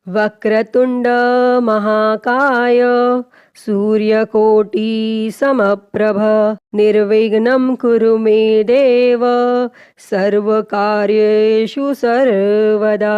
वक्रतुंड महाकाय सूर्यकोटि समप्रभ निर्विघ्नं कुरु मे देव सर्वकार्येषु सर्वदा।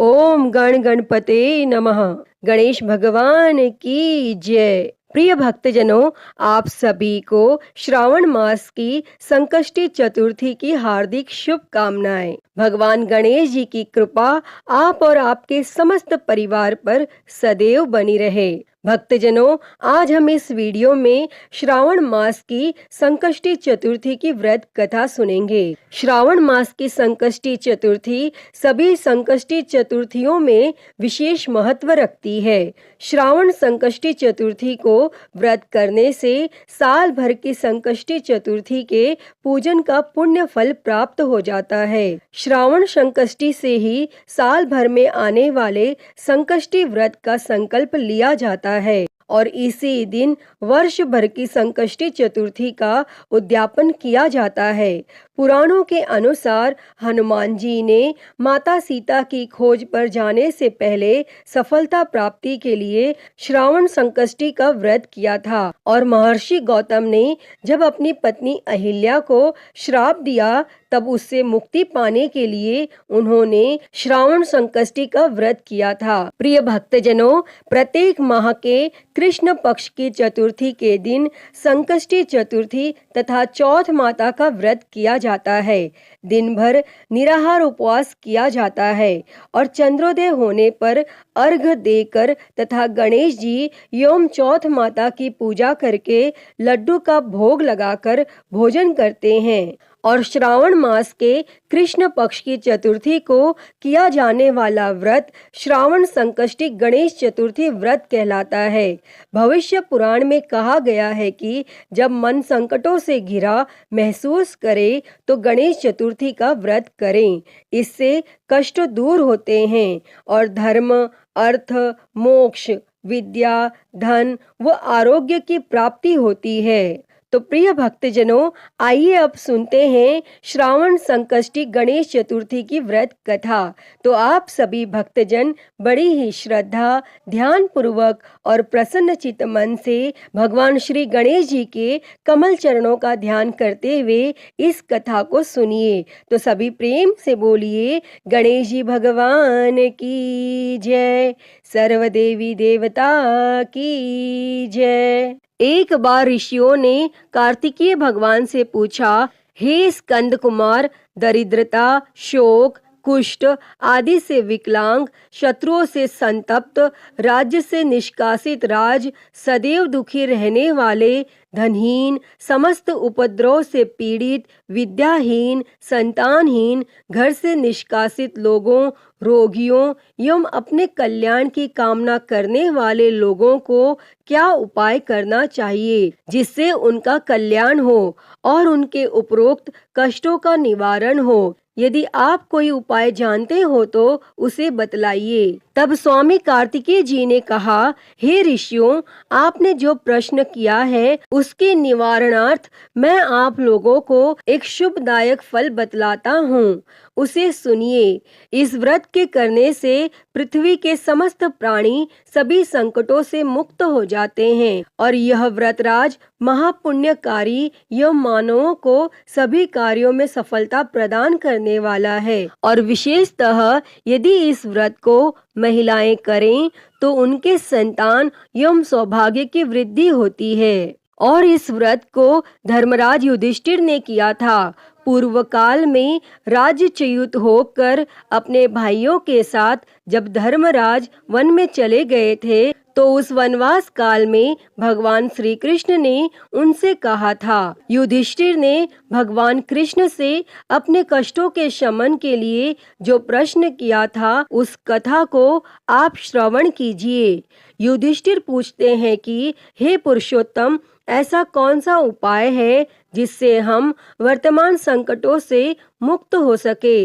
ओम गण गणपते नमः। गणेश भगवान की जय। प्रिय भक्तजनों, आप सभी को श्रावण मास की संकष्टी चतुर्थी की हार्दिक शुभकामनाएं। भगवान गणेश जी की कृपा आप और आपके समस्त परिवार पर सदैव बनी रहे। भक्तजनों, आज हम इस वीडियो में श्रावण मास की संकष्टी चतुर्थी की व्रत कथा सुनेंगे। श्रावण मास की संकष्टी चतुर्थी सभी संकष्टी चतुर्थियों में विशेष महत्व रखती है। श्रावण संकष्टी चतुर्थी को व्रत करने से साल भर की संकष्टी चतुर्थी के पूजन का पुण्य फल प्राप्त हो जाता है। श्रावण संकष्टी से ही साल भर में आने वाले संकष्टी व्रत का संकल्प लिया जाता है और इसी दिन वर्ष भर की संकष्टी चतुर्थी का उद्यापन किया जाता है। पुराणों के अनुसार हनुमान जी ने माता सीता की खोज पर जाने से पहले सफलता प्राप्ति के लिए श्रावण संकष्टी का व्रत किया था और महर्षि गौतम ने जब अपनी पत्नी अहिल्या को श्राप दिया तब उससे मुक्ति पाने के लिए उन्होंने श्रावण संकष्टी का व्रत किया था। प्रिय भक्तजनों, प्रत्येक माह के कृष्ण पक्ष की चतुर्थी के दिन संकष्टी चतुर्थी तथा चौथ माता का व्रत किया जाता है। दिन भर निराहार उपवास किया जाता है और चंद्रोदय होने पर अर्घ्य देकर तथा गणेश जी एवं चौथ माता की पूजा करके लड्डू का भोग लगाकर भोजन करते हैं। और श्रावण मास के कृष्ण पक्ष की चतुर्थी को किया जाने वाला व्रत श्रावण संकष्टी गणेश चतुर्थी व्रत कहलाता है। भविष्य पुराण में कहा गया है कि जब मन संकटों से घिरा महसूस करे तो गणेश चतुर्थी का व्रत करें। इससे कष्ट दूर होते हैं और धर्म, अर्थ, मोक्ष, विद्या, धन व आरोग्य की प्राप्ति होती है। तो प्रिय भक्तजनों, आइए अब सुनते हैं श्रावण संकष्टी गणेश चतुर्थी की व्रत कथा। तो आप सभी भक्तजन बड़ी ही श्रद्धा, ध्यान पूर्वक और प्रसन्न चित्त मन से भगवान श्री गणेश जी के कमल चरणों का ध्यान करते हुए इस कथा को सुनिए। तो सभी प्रेम से बोलिए गणेश जी भगवान की जय, सर्वदेवी देवता की जय। एक बार ऋषियों ने कार्तिकेय भगवान से पूछा, हे स्कंद कुमार, दरिद्रता, शोक, कुष्ठ आदि से विकलांग, शत्रुओं से संतप्त, राज्य से निष्कासित राज, सदैव दुखी रहने वाले, धनहीन, समस्त उपद्रव से पीड़ित, विद्याहीन, संतानहीन, घर से निष्कासित लोगों, रोगियों एवं अपने कल्याण की कामना करने वाले लोगों को क्या उपाय करना चाहिए जिससे उनका कल्याण हो और उनके उपरोक्त कष्टों का निवारण हो? यदि आप कोई उपाय जानते हो तो उसे बतलाइए। तब स्वामी कार्तिकेय जी ने कहा, हे ऋषियों, आपने जो प्रश्न किया है उसके निवारणार्थ मैं आप लोगों को एक शुभदायक फल बतलाता हूँ, उसे सुनिए। इस व्रत के करने से पृथ्वी के समस्त प्राणी सभी संकटों से मुक्त हो जाते हैं और यह व्रतराज महापुण्यकारी एवं मानवों को सभी कार्यों में सफलता प्रदान करने वाला है। और विशेषतः यदि इस व्रत को महिलाएं करें तो उनके संतान एवं सौभाग्य की वृद्धि होती है। और इस व्रत को धर्मराज युधिष्ठिर ने किया था। पूर्व काल में राज्यच्युत होकर अपने भाइयों के साथ जब धर्मराज वन में चले गए थे तो उस वनवास काल में भगवान श्री कृष्ण ने उनसे कहा था। युधिष्ठिर ने भगवान कृष्ण से अपने कष्टों के शमन के लिए जो प्रश्न किया था उस कथा को आप श्रवण कीजिए। युधिष्ठिर पूछते हैं कि हे पुरुषोत्तम, ऐसा कौन सा उपाय है जिससे हम वर्तमान संकटों से मुक्त हो सके।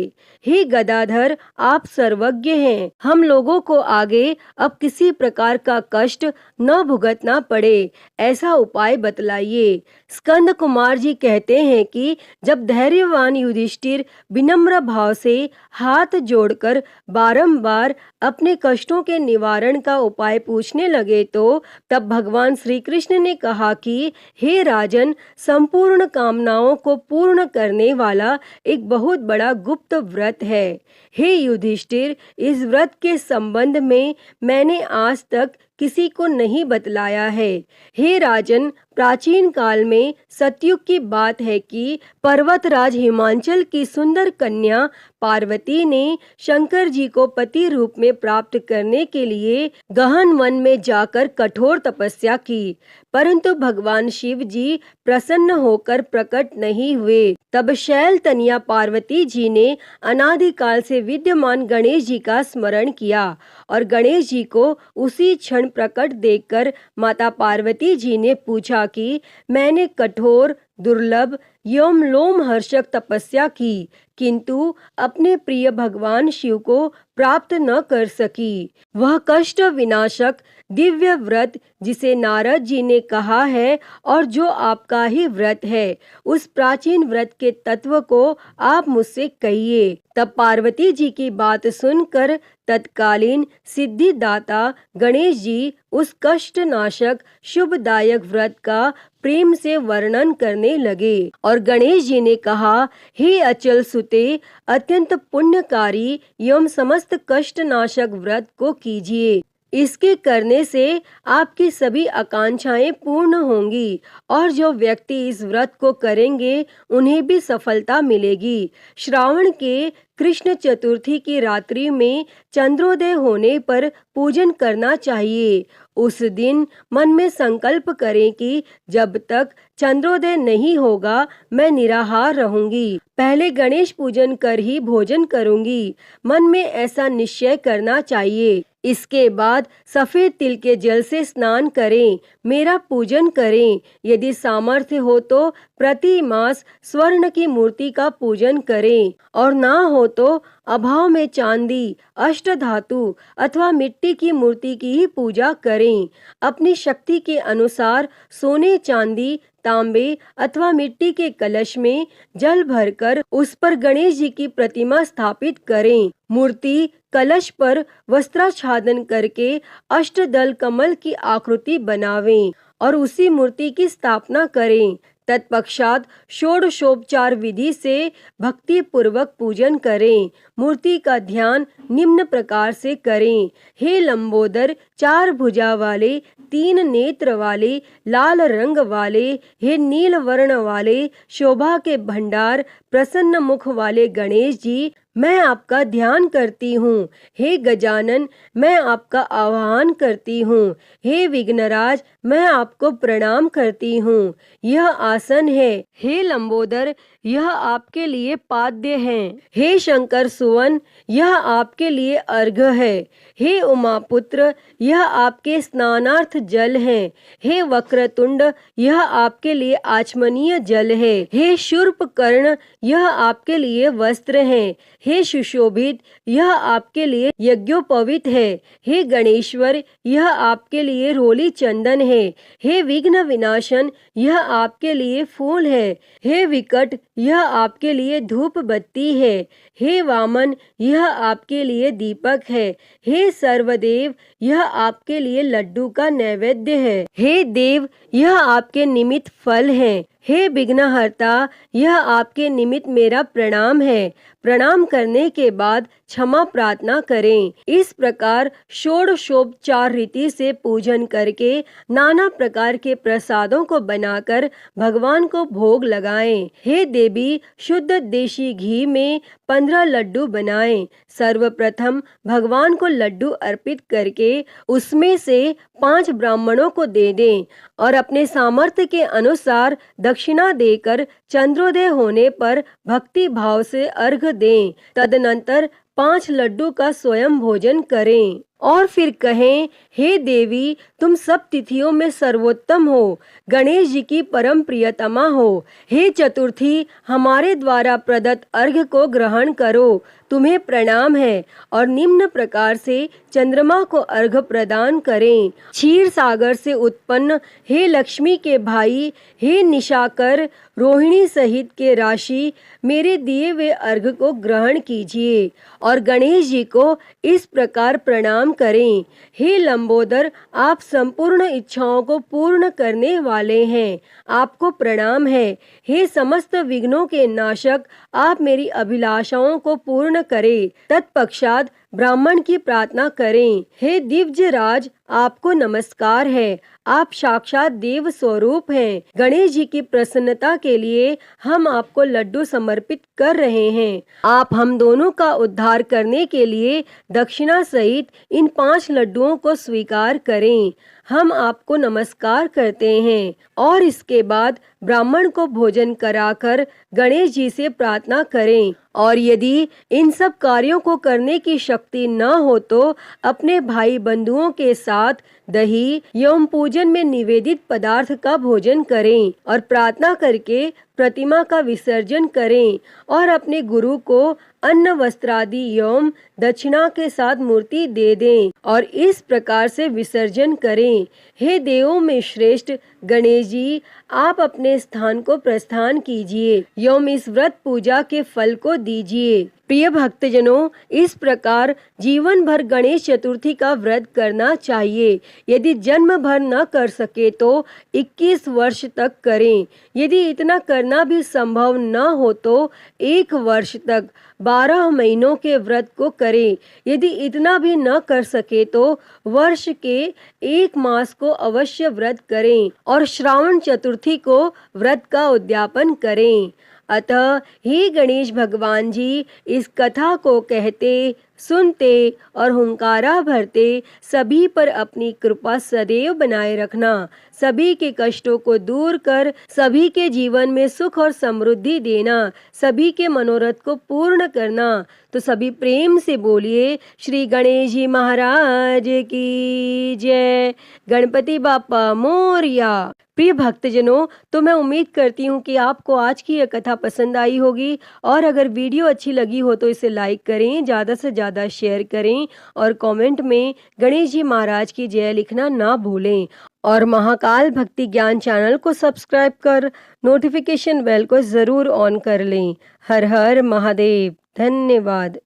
हे गदाधर, आप सर्वज्ञ हैं। हम लोगों को आगे अब किसी प्रकार का कष्ट न भुगतना पड़े, ऐसा उपाय बतलाइए। स्कंद कुमार जी कहते हैं कि जब धैर्यवान युधिष्ठिर विनम्र भाव से हाथ जोड़कर बारंबार अपने कष्टों के निवारण का उपाय पूछने लगे तो तब भगवान श्री कृष्ण ने कहा कि हे राजन, संपूर्ण कामनाओं को पूर्ण करने वाला एक बहुत बड़ा गुप्त व्रत है। हे युधिष्ठिर, इस व्रत के संबंध में मैंने आज तक किसी को नहीं बतलाया है। हे राजन, प्राचीन काल में सतयुग की बात है कि पर्वतराज हिमांचल की सुंदर कन्या पार्वती ने शंकर जी को पति रूप में प्राप्त करने के लिए गहन वन में जाकर कठोर तपस्या की, परंतु भगवान शिव जी प्रसन्न होकर प्रकट नहीं हुए। तब शैल तनिया पार्वती जी ने अनादिकाल से विद्यमान गणेश जी का स्मरण किया और गणेश जी को उसी क्षण प्रकट देखकर माता पार्वती जी ने पूछा कि मैंने कठोर, दुर्लभ एवं लोमहर्षक तपस्या की, किंतु अपने प्रिय भगवान शिव को प्राप्त न कर सकी। वह कष्ट विनाशक दिव्य व्रत जिसे नारद जी ने कहा है और जो आपका ही व्रत है, उस प्राचीन व्रत के तत्व को आप मुझसे कहिए। तब पार्वती जी की बात सुनकर तत्कालीन सिद्धिदाता गणेश जी उस कष्ट नाशक शुभदायक व्रत का प्रेम से वर्णन करने लगे और गणेश जी ने कहा, हे अचल सुते, अत्यंत पुण्यकारी एवं समस्त कष्ट नाशक व्रत को कीजिए। इसके करने से आपकी सभी आकांक्षाएं पूर्ण होंगी और जो व्यक्ति इस व्रत को करेंगे उन्हें भी सफलता मिलेगी। श्रावण के कृष्ण चतुर्थी की रात्रि में चंद्रोदय होने पर पूजन करना चाहिए। उस दिन मन में संकल्प करें कि जब तक चंद्रोदय नहीं होगा मैं निराहार रहूंगी, पहले गणेश पूजन कर ही भोजन करूंगी। मन में ऐसा निश्चय करना चाहिए। इसके बाद सफेद तिल के जल से स्नान करें, मेरा पूजन करें। यदि सामर्थ्य हो तो प्रति मास स्वर्ण की मूर्ति का पूजन करें और ना हो तो अभाव में चांदी, अष्ट धातु अथवा मिट्टी की मूर्ति की ही पूजा करें। अपनी शक्ति के अनुसार सोने, चांदी, तांबे अथवा मिट्टी के कलश में जल भरकर उस पर गणेश जी की प्रतिमा स्थापित करें। मूर्ति कलश पर वस्त्राच्छादन करके अष्टदल कमल की आकृति बनावें और उसी मूर्ति की स्थापना करें। तत्पश्चात षोडशोपचार विधि से भक्ति पूर्वक पूजन करें। मूर्ति का ध्यान निम्न प्रकार से करें। हे लंबोदर, 4 भुजा वाले, 3 नेत्र वाले, लाल रंग वाले, हे नील वर्ण वाले, शोभा के भंडार, प्रसन्न मुख वाले गणेश जी, मैं आपका ध्यान करती हूँ। हे गजानन, मैं आपका आह्वान करती हूँ। हे विघ्नराज, मैं आपको प्रणाम करती हूँ। यह आसन है। हे लंबोदर, यह आपके लिए पाद्य है। हे शंकर सुवन, यह आपके लिए अर्घ्य है। हे उमापुत्र, यह आपके स्नानार्थ जल है। हे वक्रतुंड, यह आपके लिए आचमनीय जल है। हे शूर्पकर्ण, यह आपके लिए वस्त्र है। हे सुशोभित, यह आपके लिए यज्ञोपवीत है। हे गणेश्वर, यह आपके लिए रोली चंदन है। हे विघ्न विनाशन, यह आपके लिए फूल है। हे विकट, यह आपके लिए धूप बत्ती है। हे वामन, यह आपके लिए दीपक है। हे सर्वदेव, यह आपके लिए लड्डू का नैवेद्य है। हे देव, यह आपके निमित्त फल है। हे विघ्नहर्ता, यह आपके निमित्त मेरा प्रणाम है। प्रणाम करने के बाद क्षमा प्रार्थना करें। इस प्रकार षोडशोपचार रीति से पूजन करके नाना प्रकार के प्रसादों को बनाकर भगवान को भोग लगाएं। हे देवी, शुद्ध देशी घी में 15 लड्डू बनाएं। सर्वप्रथम भगवान को लड्डू अर्पित करके उसमें से 5 ब्राह्मणों को दे दें और अपने सामर्थ्य के अनुसार दक्षिणा देकर चंद्रोदय होने पर भक्ति भाव से अर्घ दें। तदनंतर 5 लड्डू का स्वयं भोजन करें। और फिर कहें, हे देवी, तुम सब तिथियों में सर्वोत्तम हो, गणेश जी की परम प्रियतमा हो। हे चतुर्थी, हमारे द्वारा प्रदत्त अर्घ्य को ग्रहण करो, तुम्हें प्रणाम है। और निम्न प्रकार से चंद्रमा को अर्घ्य प्रदान करें। क्षीर सागर से उत्पन्न हे लक्ष्मी के भाई, हे निशाकर, रोहिणी सहित के राशि, मेरे दिए हुए अर्घ्य को ग्रहण कीजिए और गणेश जी को इस प्रकार प्रणाम करें। हे लंबोदर, आप संपूर्ण इच्छाओं को पूर्ण करने वाले हैं, आपको प्रणाम है। हे समस्त विघ्नों के नाशक, आप मेरी अभिलाषाओं को पूर्ण करें। तत्पश्चात ब्राह्मण की प्रार्थना करें। हे दिव्य राज, आपको नमस्कार है, आप साक्षात देव स्वरूप हैं। गणेश जी की प्रसन्नता के लिए हम आपको लड्डू समर्पित कर रहे हैं। आप हम दोनों का उद्धार करने के लिए दक्षिणा सहित इन 5 लड्डुओं को स्वीकार करें। हम आपको नमस्कार करते हैं। और इसके बाद ब्राह्मण को भोजन कराकर गणेश जी से प्रार्थना करें। और यदि इन सब कार्यों को करने की शक्ति न हो तो अपने भाई बंधुओं के साथ दही एवं पूजन में निवेदित पदार्थ का भोजन करें और प्रार्थना करके प्रतिमा का विसर्जन करें और अपने गुरु को अन्न वस्त्रादि एवं दक्षिणा के साथ मूर्ति दे दें और इस प्रकार से विसर्जन करें। हे देवों में श्रेष्ठ गणेश जी, आप अपने स्थान को प्रस्थान कीजिए एवं इस व्रत पूजा के फल को दीजिए। प्रिय भक्तजनों, इस प्रकार जीवन भर गणेश चतुर्थी का व्रत करना चाहिए। यदि जन्म भर न कर सके तो 21 वर्ष तक करें। यदि इतना करना भी संभव न हो तो 1 वर्ष तक 12 महीनों के व्रत को करें। यदि इतना भी न कर सके तो वर्ष के 1 मास को अवश्य व्रत करें और श्रावण चतुर्थी को व्रत का उद्यापन करें। अतः हे गणेश भगवान जी, इस कथा को कहते, सुनते और हुंकारा भरते सभी पर अपनी कृपा सदैव बनाए रखना। सभी के कष्टों को दूर कर सभी के जीवन में सुख और समृद्धि देना, सभी के मनोरथ को पूर्ण करना। तो सभी प्रेम से बोलिए, श्री गणेश जी महाराज की जय। गणपति बाप्पा मोरया। प्रिय भक्तजनों, तो मैं उम्मीद करती हूँ कि आपको आज की यह कथा पसंद आई होगी और अगर वीडियो अच्छी लगी हो तो इसे लाइक करें, ज़्यादा से ज़्यादा शेयर करें और कमेंट में गणेश जी महाराज की जय लिखना ना भूलें। और महाकाल भक्ति ज्ञान चैनल को सब्सक्राइब कर नोटिफिकेशन बेल को ज़रूर ऑन कर लें। हर हर महादेव। धन्यवाद।